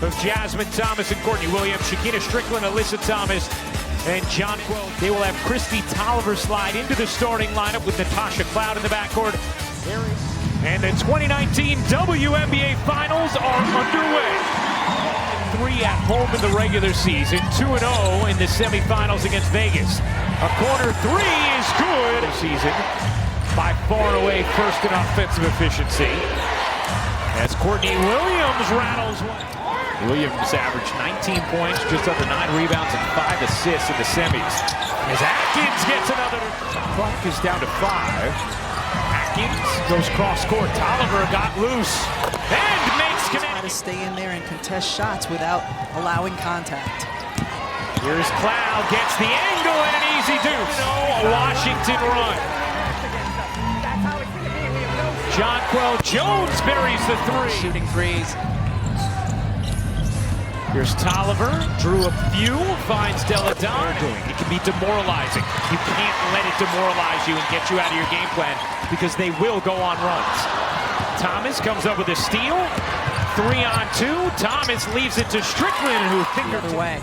of Jasmine Thomas and Courtney Williams, Shakina Strickland, Alyssa Thomas, and John Quill. They will have Christy Tolliver slide into the starting lineup with Natasha Cloud in the backcourt. And the 2019 WNBA Finals are underway. 3 at home in the regular season, 2-0 in the semifinals against Vegas. A corner 3 is good. Season by far and away first in offensive efficiency. As Courtney Williams rattles one. Williams averaged 19 points, just under 9 rebounds and 5 assists in the semis. As Atkins gets another. The clock is down to 5. Atkins goes cross court. Tolliver got loose and makes Connecticut. Try to stay in there and contest shots without allowing contact. Here's Cloud, gets the angle and an easy deuce. No, a Washington run. Jonquel Jones buries the 3. Shooting threes. Here's Tolliver, drew a few, finds Deladon. It can be demoralizing. You can't let it demoralize you and get you out of your game plan because they will go on runs. Thomas comes up with a steal. 3-on-2. Thomas leaves it to Strickland, who fingered away.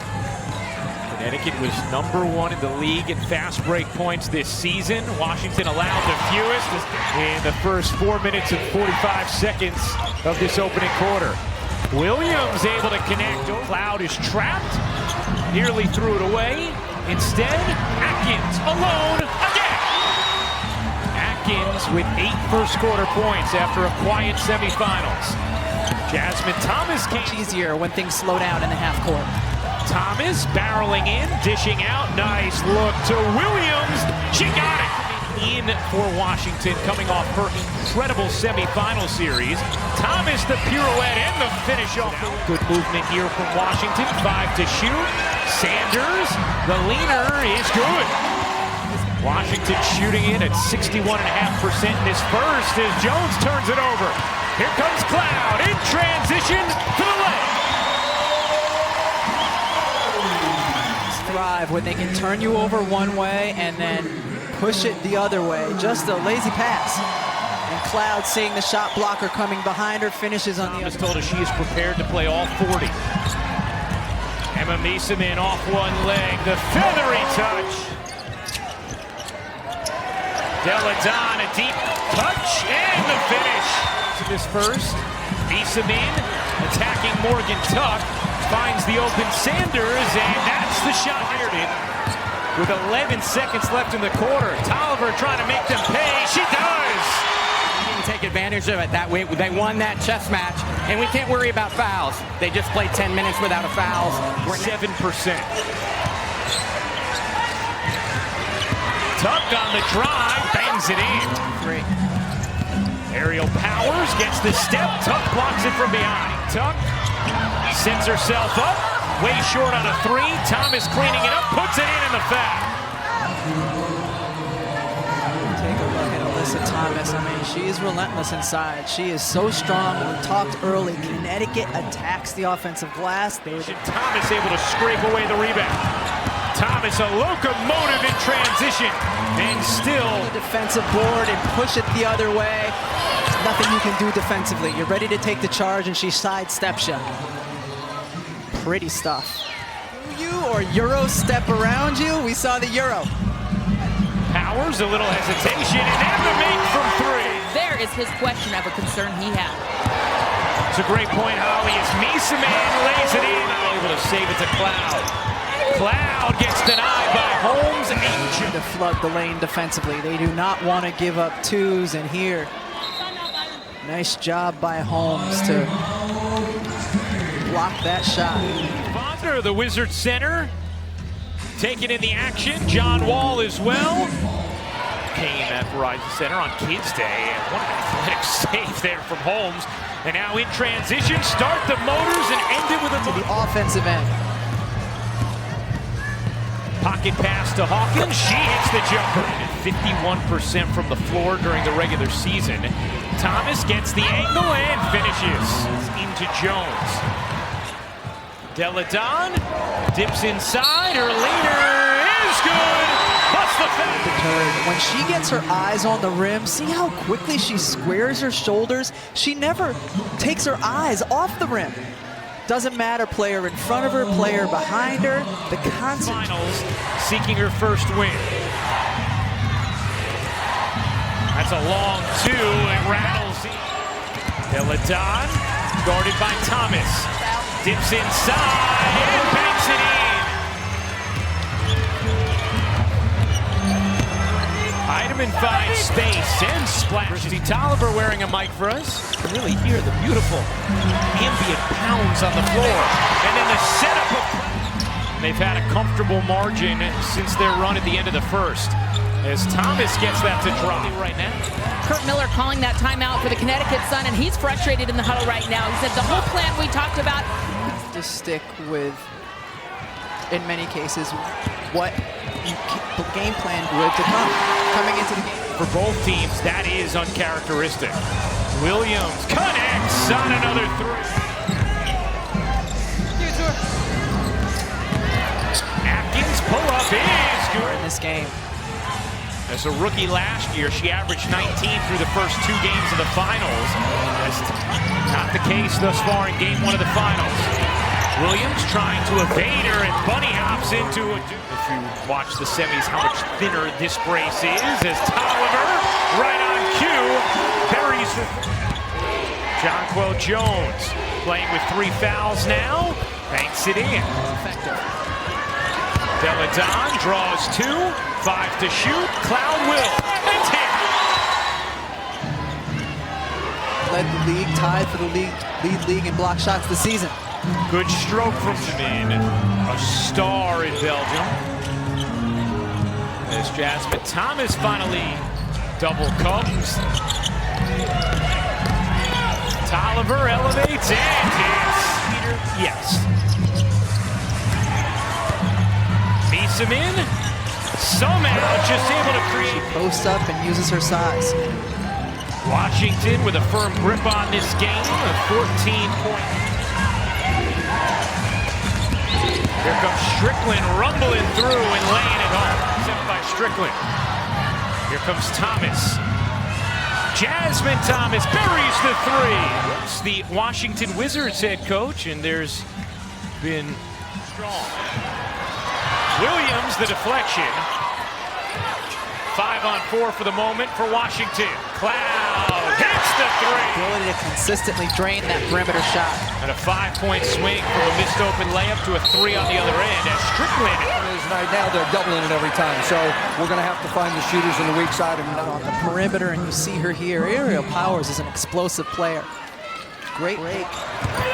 Connecticut was #1 in the league in fast break points this season. Washington allowed the fewest in the first 4 minutes and 45 seconds of this opening quarter. Williams able to connect. Cloud is trapped. Nearly threw it away. Instead, Atkins alone again. Atkins with 8 first quarter points after a quiet semifinals. Jasmine Thomas came. Much easier when things slow down in the half court. Thomas barreling in, dishing out. Nice look to Williams. She got it. In for Washington, coming off her incredible semifinal series. Thomas the pirouette and the finish off. Good movement here from Washington. 5 to shoot. Sanders, the leaner, is good. Washington shooting it at 61.5% in this first as Jones turns it over. Here comes Cloud in transition to the left. Thrive when they can turn you over one way and then push it the other way. Just a lazy pass. And Cloud, seeing the shot blocker coming behind her, finishes on the other. Told her she is prepared to play all 40. Emma Meeseman off one leg. The feathery touch. Deladon, a deep touch and the finish. To this first, Meeseman attacking Morgan Tuck. Finds the open Sanders, and that's the shot. With 11 seconds left in the quarter, Tolliver trying to make them pay. She does! We didn't take advantage of it that way. They won that chess match, and we can't worry about fouls. They just played 10 minutes without a foul. We're 7%. Tuck on the drive, bangs it in. 3. Aerial Powers gets the step. Tuck blocks it from behind. Tuck sets herself up. Way short on a 3. Thomas cleaning it up, puts it in the foul. Take a look at Alyssa Thomas. I mean, she is relentless inside. She is so strong. We talked early. Connecticut attacks the offensive glass. Thomas able to scrape away the rebound. Thomas, a locomotive in transition, and still defensive board and push it the other way. Nothing you can do defensively. You're ready to take the charge, and she sidesteps you. Pretty stuff. You or Euro step around you? We saw the Euro. Powers, a little hesitation, and then the make from 3. There is his question of a concern he had. It's a great point, Holly, as Meeseman lays it in. Able to save it to Cloud. Cloud gets denied by Holmes. To flood the lane defensively. They do not want to give up 2s, and here, nice job by Holmes to block that shot. Bonner, the Wizards center, taking in the action. John Wall as well. Came at Verizon Center on Kids Day, and what an athletic save there from Holmes. And now in transition, start the motors and end it with a the offensive end. Pocket pass to Hawkins. She hits the jumper. 51% from the floor during the regular season. Thomas gets the angle and finishes into Jones. Deladon dips inside. Her leader is good. Plus the foul. When she gets her eyes on the rim, see how quickly she squares her shoulders? She never takes her eyes off the rim. Doesn't matter, player in front of her, player behind her, the concept. Finals, seeking her first win. That's a long two, it rattles. Deladon, guarded by Thomas. Dips inside and banks it in. Eidemann finds space and splashes. Tolliver wearing a mic for us. You can really hear the beautiful ambient pounds on the floor. And then the setup of... They've had a comfortable margin since their run at the end of the first. As Thomas gets that to drop right now. Kurt Miller calling that timeout for the Connecticut Sun, and he's frustrated in the huddle right now. He said the whole plan we talked about. To stick with, in many cases, what you game planned would to come coming into the game. For both teams, that is uncharacteristic. Williams connects on another three. Atkins pull-up is good. In this game. As a rookie last year, she averaged 19 through the first 2 games of the finals. That's not the case thus far in game 1 of the finals. Williams trying to evade her and bunny hops into a... If you watch the semis, how much thinner this brace is, as Tolliver, right on cue, buries the... Jonquel Jones playing with 3 fouls now, banks it in. Effective. Deladon draws 2, 5 to shoot, Cloud will, and 10. Led the league, tied for the lead in block shots this season. Good stroke from Zemin, a star in Belgium. As Jasmine Thomas finally double comes. Tolliver elevates and hits. Yes. Zemin somehow just able to create. Posts up and uses her size. Washington with a firm grip on this game, a 14-point. Here comes Strickland rumbling through and laying it home. Set by Strickland. Here comes Thomas. Jasmine Thomas buries the 3. It's the Washington Wizards head coach, and there's been strong. Williams, the deflection. 5 on 4 for the moment for Washington. Cloud hits the 3. Ability to consistently drain that perimeter shot. And a 5-point swing from a missed open layup to a 3 on the other end as Strickland. Right now they're doubling it every time, so we're going to have to find the shooters on the weak side and on the perimeter, and you see her here. Aerial Powers is an explosive player. Great break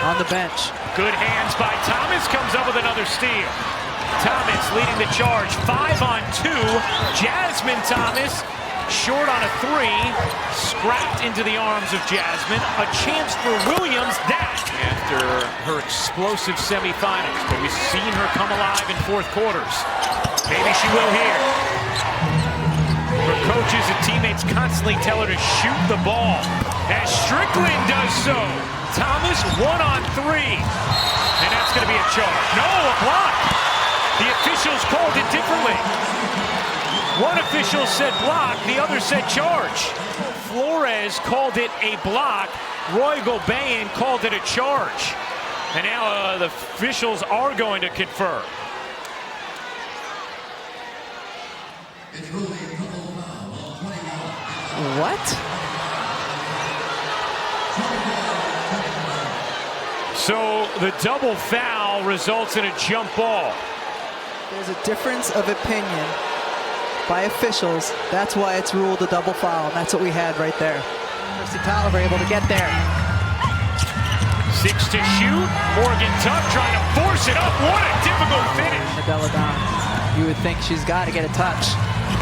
on the bench. Good hands by Thomas, comes up with another steal. Thomas leading the charge, 5 on 2. Jasmine Thomas short on a 3, scrapped into the arms of Jasmine. A chance for Williams, that after her explosive semifinals. But we've seen her come alive in fourth quarters. Maybe she will here. Her coaches and teammates constantly tell her to shoot the ball, as Strickland does so. Thomas 1 on 3, and that's going to be a charge. No, a block. The officials called it differently. One official said block, the other said charge. Flores called it a block. Roy Gobain called it a charge. And now the officials are going to confer. What? So the double foul results in a jump ball. There's a difference of opinion by officials. That's why it's ruled a double foul, and that's what we had right there. Christy Tolliver able to get there. 6 to shoot. Morgan Tuck trying to force it up. What a difficult finish. Deladon. You would think she's got to get a touch.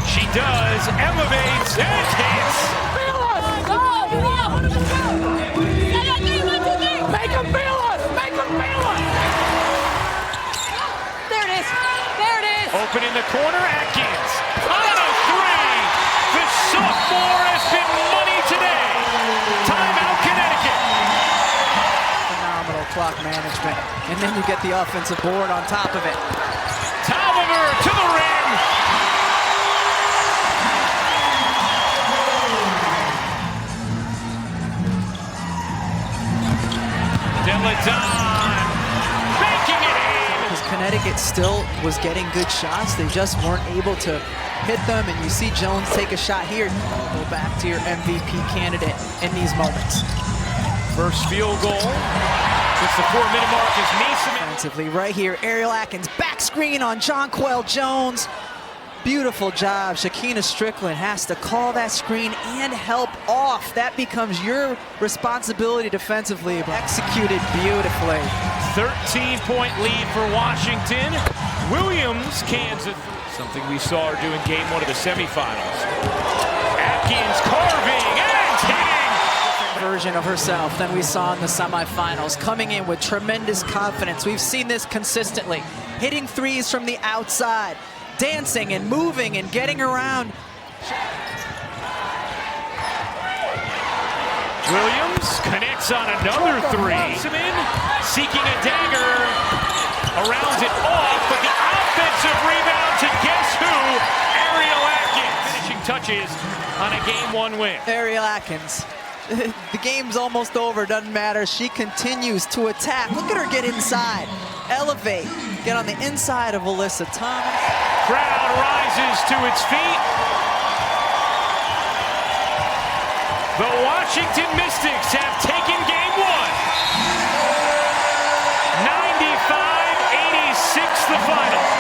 She does. Elevates and hits. Make them feel us! Make them feel us! There it is. There it is. Open in the corner, Atkins. On a 3. The sophomore has been money today. Timeout, Connecticut. Phenomenal clock management. And then you get the offensive board on top of it. Tolliver to the rim. Deladon still was getting good shots. They just weren't able to hit them, and you see Jones take a shot here. Go back to your MVP candidate in these moments. First field goal since the 4-minute mark is Mason. Defensively right here, Ariel Atkins back screen on Jonquel Jones. Beautiful job. Shekinna Strickland has to call that screen and help off. That becomes your responsibility defensively, but executed beautifully. 13-point lead for Washington. Williams, Kansas. Something we saw her do in Game 1 of the semifinals. Atkins carving and hitting. Version of herself than we saw in the semifinals, coming in with tremendous confidence. We've seen this consistently, hitting threes from the outside, dancing and moving and getting around. Williams connects on another three. Seeking a dagger, arounds it off, but the offensive rebound to guess who? Ariel Atkins. Finishing touches on a Game 1 win. Ariel Atkins. The game's almost over, doesn't matter. She continues to attack. Look at her get inside, elevate, get on the inside of Alyssa Thomas. Crowd rises to its feet. The Washington Mystics have taken Game 1. 95-86 the final.